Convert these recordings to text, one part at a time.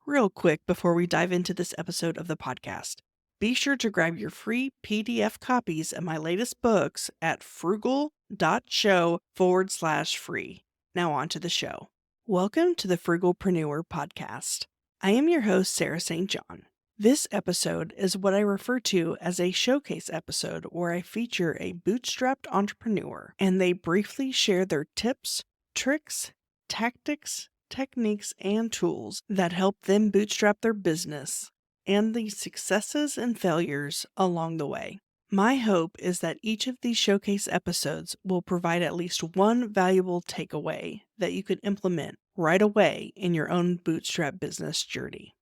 Real quick before we dive into this episode of the podcast, be sure to grab your free PDF copies of my latest books at frugal.show/free. Now on to the show. Welcome to the Frugalpreneur podcast. I am your host, Sarah St. John. This episode is what I refer to as a showcase episode where I feature a bootstrapped entrepreneur and they briefly share their tips, tricks, tactics, techniques, and tools that help them bootstrap their business and the successes and failures along the way. My hope is that each of these showcase episodes will provide at least one valuable takeaway that you could implement right away in your own bootstrap business journey.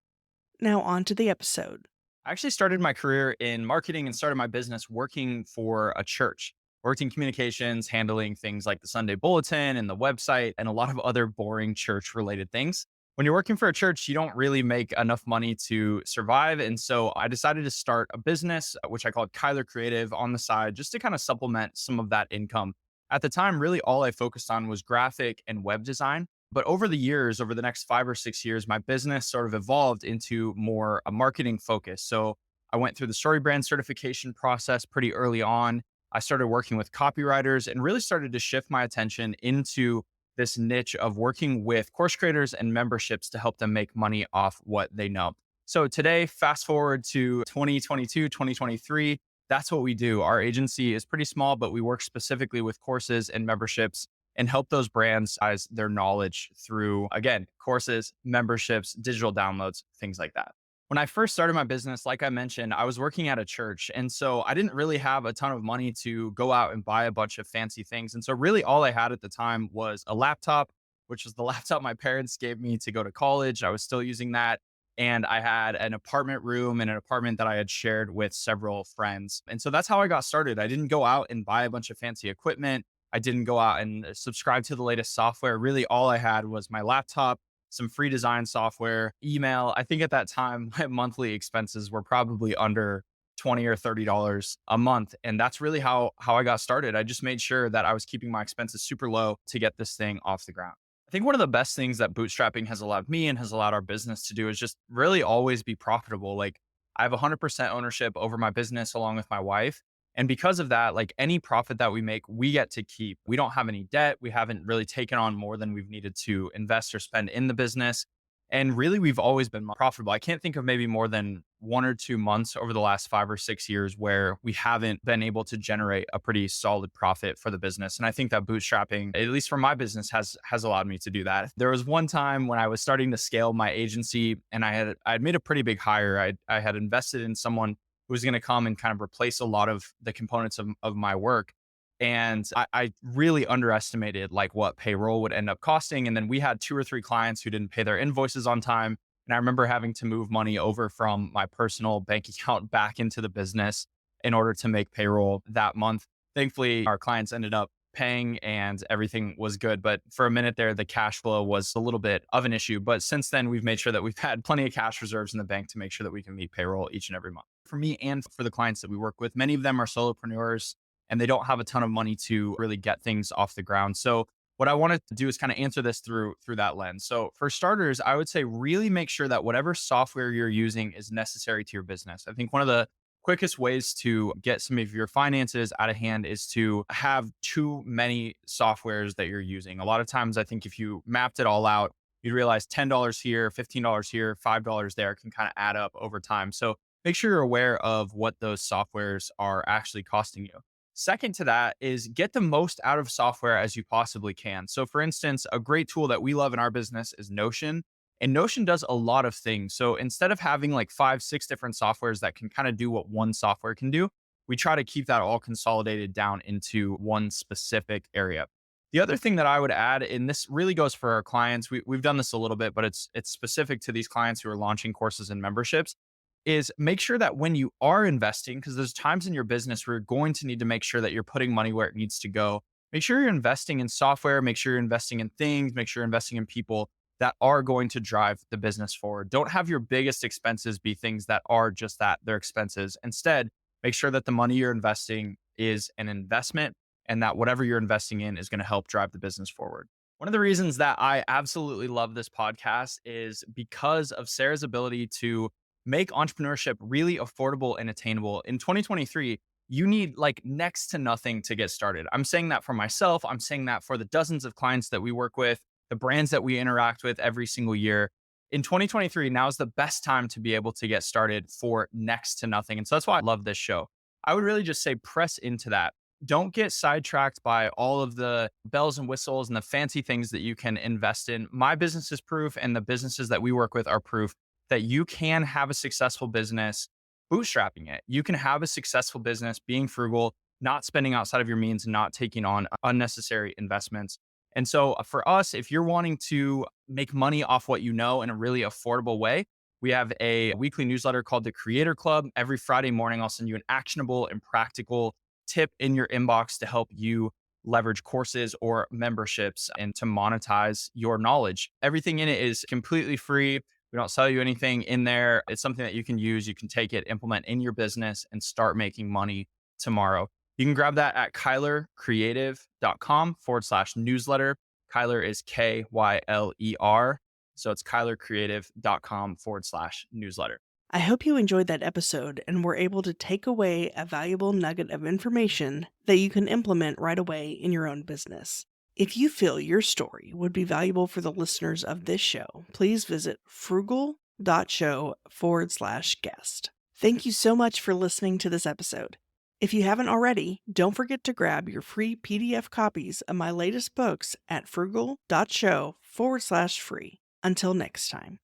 Now on to the episode. I actually started my career in marketing and started my business working for a church. Worked in communications, handling things like the Sunday bulletin and the website and a lot of other boring church related things. When you're working for a church, you don't really make enough money to survive. And so I decided to start a business, which I called Kyler Creative on the side, just to kind of supplement some of that income. At the time, really all I focused on was graphic and web design. But over the years, over the next 5 or 6 years, my business sort of evolved into more a marketing focus. So I went through the story brand certification process pretty early on. I started working with copywriters and really started to shift my attention into this niche of working with course creators and memberships to help them make money off what they know. So today, fast forward to 2022, 2023, that's what we do. Our agency is pretty small, but we work specifically with courses and memberships and help those brands size their knowledge through, again, courses, memberships, digital downloads, things like that. When I first started my business, like I mentioned, I was working at a church. And so I didn't really have a ton of money to go out and buy a bunch of fancy things. And so really all I had at the time was a laptop, which was the laptop my parents gave me to go to college. I was still using that. And I had an apartment room and an apartment that I had shared with several friends. And so that's how I got started. I didn't go out and buy a bunch of fancy equipment. I didn't go out and subscribe to the latest software. Really, all I had was my laptop, some free design software, email. I think at that time, my monthly expenses were probably under $20 or $30 a month. And that's really how I got started. I just made sure that I was keeping my expenses super low to get this thing off the ground. I think one of the best things that bootstrapping has allowed me and has allowed our business to do is just really always be profitable. Like I have 100% ownership over my business along with my wife. And because of that, like any profit that we make, we get to keep. We don't have any debt. We haven't really taken on more than we've needed to invest or spend in the business. And really, we've always been profitable. I can't think of maybe more than 1 or 2 months over the last 5 or 6 years where we haven't been able to generate a pretty solid profit for the business. And I think that bootstrapping, at least for my business, has allowed me to do that. There was one time when I was starting to scale my agency and I had made a pretty big hire. I had invested in someone who was going to come and kind of replace a lot of the components of my work. And I really underestimated like what payroll would end up costing. And then we had 2 or 3 clients who didn't pay their invoices on time. And I remember having to move money over from my personal bank account back into the business in order to make payroll that month. Thankfully, our clients ended up paying and everything was good. But for a minute there, the cash flow was a little bit of an issue. But since then, we've made sure that we've had plenty of cash reserves in the bank to make sure that we can meet payroll each and every month. For me and for the clients that we work with, many of them are solopreneurs and they don't have a ton of money to really get things off the ground. So what I wanted to do is kind of answer this through that lens. So for starters, I would say really make sure that whatever software you're using is necessary to your business. I think one of the quickest ways to get some of your finances out of hand is to have too many softwares that you're using. A lot of times, I think if you mapped it all out, you'd realize $10 here, $15 here, $5 there can kind of add up over time. So make sure you're aware of what those softwares are actually costing you. Second to that is get the most out of software as you possibly can. So, for instance, a great tool that we love in our business is Notion. And Notion does a lot of things. So, instead of having like 5, 6 different softwares that can kind of do what one software can do, we try to keep that all consolidated down into one specific area. The other thing that I would add, and this really goes for our clients, we've done this a little bit, but it's specific to these clients who are launching courses and memberships, is make sure that when you are investing, because there's times in your business where you're going to need to make sure that you're putting money where it needs to go. Make sure you're investing in software, make sure you're investing in things, make sure you're investing in people that are going to drive the business forward. Don't have your biggest expenses be things that are just that, they're expenses. Instead, make sure that the money you're investing is an investment and that whatever you're investing in is going to help drive the business forward. One of the reasons that I absolutely love this podcast is because of Sarah's ability to make entrepreneurship really affordable and attainable. In 2023, you need like next to nothing to get started. I'm saying that for myself. I'm saying that for the dozens of clients that we work with, the brands that we interact with every single year. In 2023, now is the best time to be able to get started for next to nothing. And so that's why I love this show. I would really just say press into that. Don't get sidetracked by all of the bells and whistles and the fancy things that you can invest in. My business is proof, and the businesses that we work with are proof that you can have a successful business bootstrapping it. You can have a successful business being frugal, not spending outside of your means, and not taking on unnecessary investments. And so, for us, if you're wanting to make money off what you know in a really affordable way, we have a weekly newsletter called the Creator Club. Every Friday morning, I'll send you an actionable and practical tip in your inbox to help you leverage courses or memberships and to monetize your knowledge. Everything in it is completely free. We don't sell you anything in there. It's something that you can use. You can take it, implement in your business, and start making money tomorrow. You can grab that at kylercreative.com/newsletter. Kyler is Kyler. So it's kylercreative.com/newsletter. I hope you enjoyed that episode and were able to take away a valuable nugget of information that you can implement right away in your own business. If you feel your story would be valuable for the listeners of this show, please visit frugal.show/guest. Thank you so much for listening to this episode. If you haven't already, don't forget to grab your free PDF copies of my latest books at frugal.show/free. Until next time.